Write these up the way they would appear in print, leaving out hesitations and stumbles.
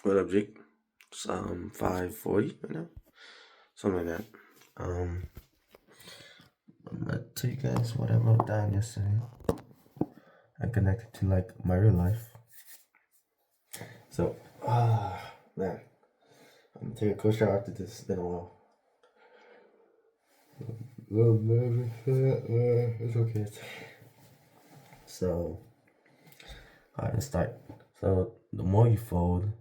What up, Jake? It's 5:40 right now, something like that. I'm gonna tell you guys what I wrote down yesterday. I connected to like my real life. So, man, I'm gonna take a cold shower after this. It's been a while. Little nervous. It's okay. So, alright, let's start. So, the more you fold,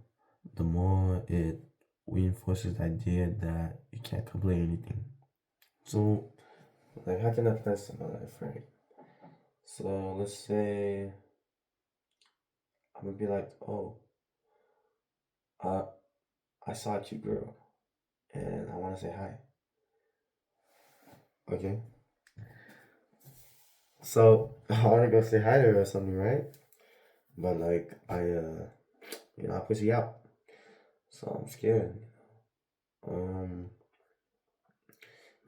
the more it reinforces the idea that you can't complete anything. So, like, how can I apply this in my life, right? So, let's say I'm gonna be like, oh, uh, I saw a cute girl and I want to say hi. Okay. So, I want to go say hi to her or something, right? But, like, I pussy out. So, I'm scared. Um,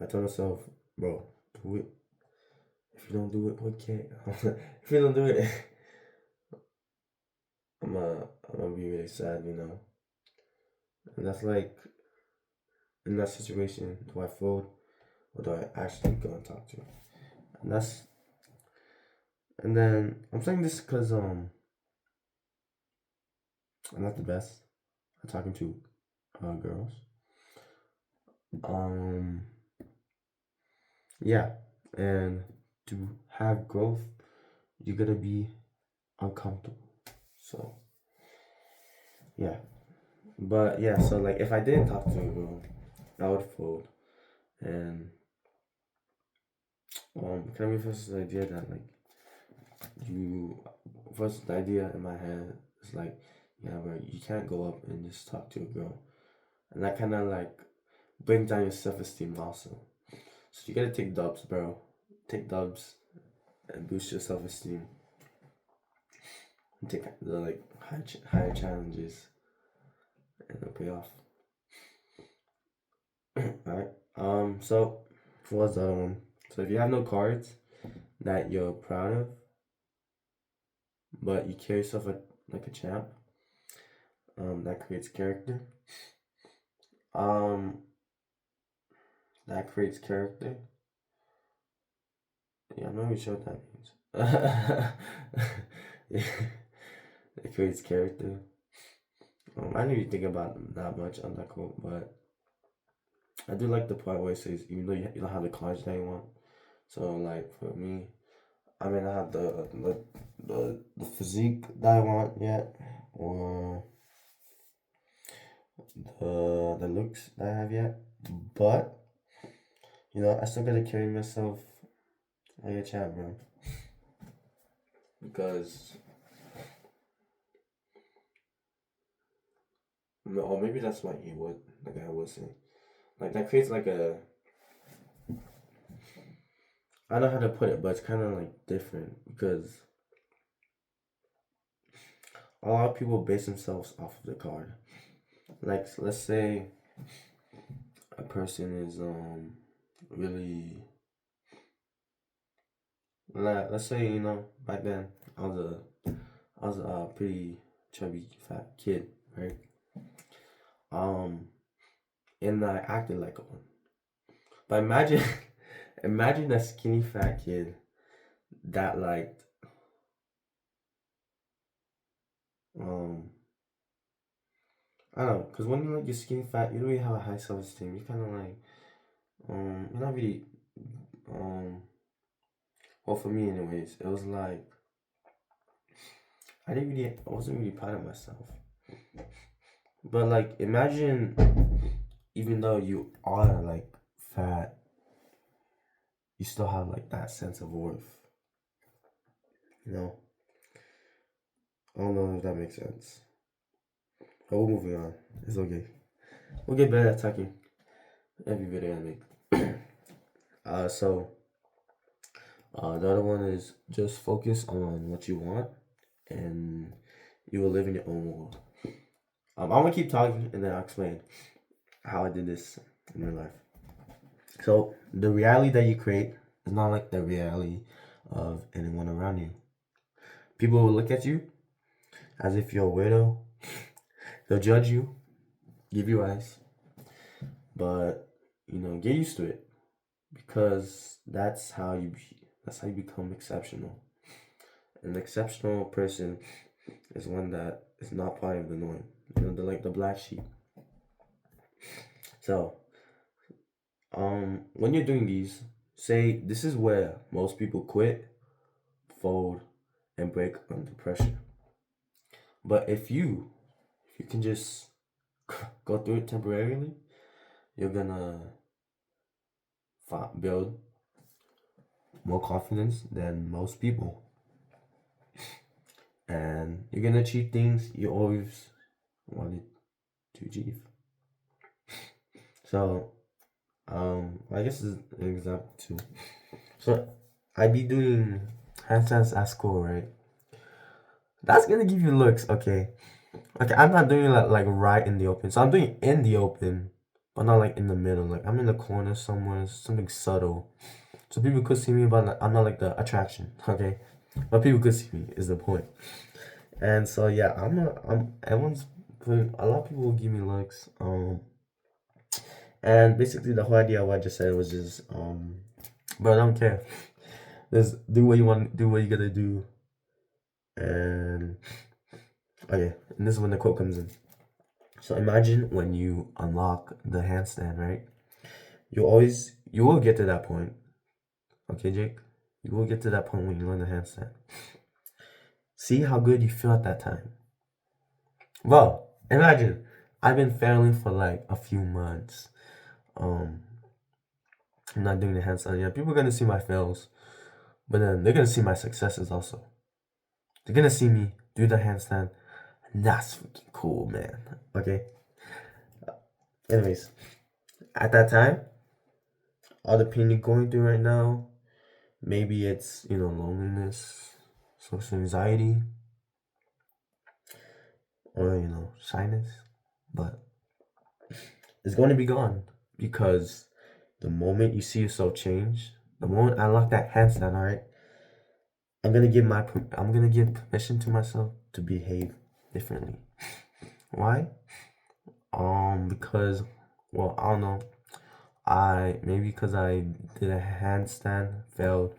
I tell myself, bro, do it. If you don't do it, okay. If you don't do it, I'm gonna be really sad. And that's like, in that situation, do I fold or do I actually go and talk to her? And that's, and then I'm saying this because I'm not the best at talking to girls. Um, yeah, and to have growth, you're gonna be uncomfortable. So yeah, but yeah, so like if I didn't talk to a girl, I would fold. And can I first the idea that like you first the idea in my head is like, yeah, bro, you can't go up and just talk to a girl, and that kind of like brings down your self-esteem also. So you gotta take dubs, bro. Take dubs and boost your self-esteem. And take the like higher challenges, and it'll pay off. All right. So what's the other one? So if you have no cards that you're proud of, but you carry yourself like a champ, that creates character. Um, that creates character. Yeah, I'm not really sure what that means. Yeah, it creates character. I didn't really think about that much on that quote, but I do like the part where it says, even though you don't have the cards that you want. So, like, for me, I may not have the physique that I want yet, or the looks that I have yet, but, I still gotta carry myself like a champ, bro. Because, or maybe that's what he would, like I was saying. Like, that creates like I don't know how to put it, but it's kind of like different because a lot of people base themselves off of the card. Like, let's say a person is really, let's say back then I was a pretty chubby fat kid, right? Um, and I acted like one. But imagine, imagine a skinny fat kid that liked um I don't know, cause when you're skinny fat, you don't really have a high self esteem. You kind of like you're not really um well, for me anyways, it was like I wasn't really proud of myself. But like imagine, even though you are like fat, you still have like that sense of worth. You know, I don't know if that makes sense. But we're moving on. It's okay. We'll get better at talking every video I make. So the other one is just focus on what you want, and you will live in your own world. I'm gonna keep talking and then I'll explain how I did this in real life. So the reality that you create is not like the reality of anyone around you. People will look at you as if you're a weirdo, They'll judge you, give you eyes, but get used to it because that's how you become exceptional. An exceptional person is one that is not part of the norm. They're like the black sheep. So, when you're doing these, say this is where most people quit, fold, and break under pressure. But if you can just go through it temporarily, you're gonna build more confidence than most people, and you're gonna achieve things you always wanted to achieve. So, I guess this is an example too. So, I be doing handstands at school, right? That's gonna give you looks, okay. Okay, I'm not doing it like right in the open. So I'm doing it in the open, but not like in the middle. Like I'm in the corner somewhere, something subtle. So people could see me, but I'm not like the attraction, okay? But people could see me is the point. And so yeah, everyone's putting a lot of people will give me looks. And basically the whole idea of what I just said was just but I don't care. Just do what you want, do what you gotta do. And okay, and this is when the quote comes in. So imagine when you unlock the handstand, right? You will get to that point. Okay, Jake? You will get to that point when you learn the handstand. See how good you feel at that time. Well, imagine I've been failing for like a few months. I'm not doing the handstand yet. People are gonna see my fails, but then they're gonna see my successes also. They're gonna see me do the handstand, and that's freaking cool, man. Okay. Anyways, at that time, all the pain you're going through right now, maybe it's loneliness, social anxiety, or shyness, but it's going to be gone because the moment you see yourself change, the moment I unlock that handstand, all right, I'm gonna give permission to myself to behave differently. Why? Because, well, I don't know. Because I did a handstand, failed,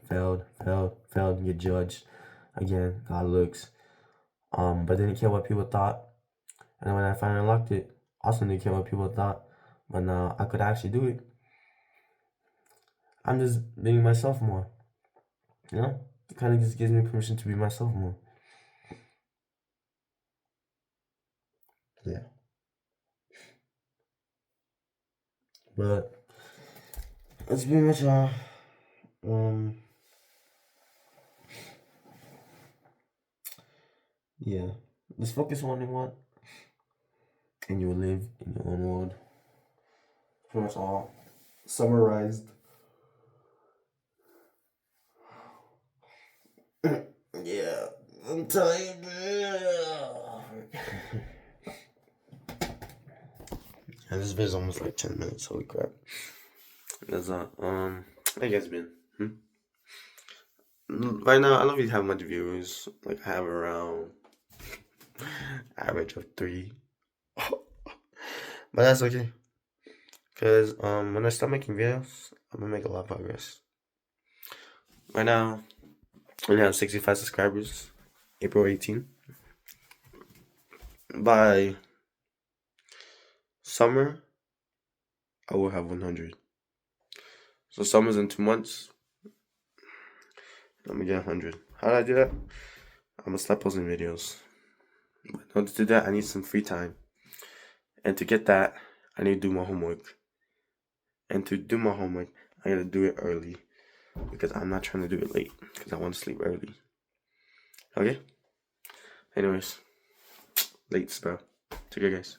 get judged again, got looks, but didn't care what people thought. And when I finally unlocked it, also didn't care what people thought, but now I could actually do it. I'm just being myself more, It kind of just gives me permission to be myself more. Yeah. But that's pretty much all. Yeah. Just focus on what you want, and you will live in your own world. Pretty much all summarized. Yeah, I'm tired. And this video's almost like 10 minutes. Holy crap. That's how you guys been? Right now, I don't really have much viewers. Like I have around average of 3. But that's okay. Cause when I start making videos, I'm gonna make a lot of progress. Right now, I only have 65 subscribers. April 18. By summer, I will have 100. So summer's in 2 months. I'm gonna get 100. How do I do that? I'm gonna start posting videos. But in order to do that, I need some free time. And to get that, I need to do my homework. And to do my homework, I gotta do it early. Because I'm not trying to do it late. Because I want to sleep early. Okay? Anyways. Late, bro. Take care, guys.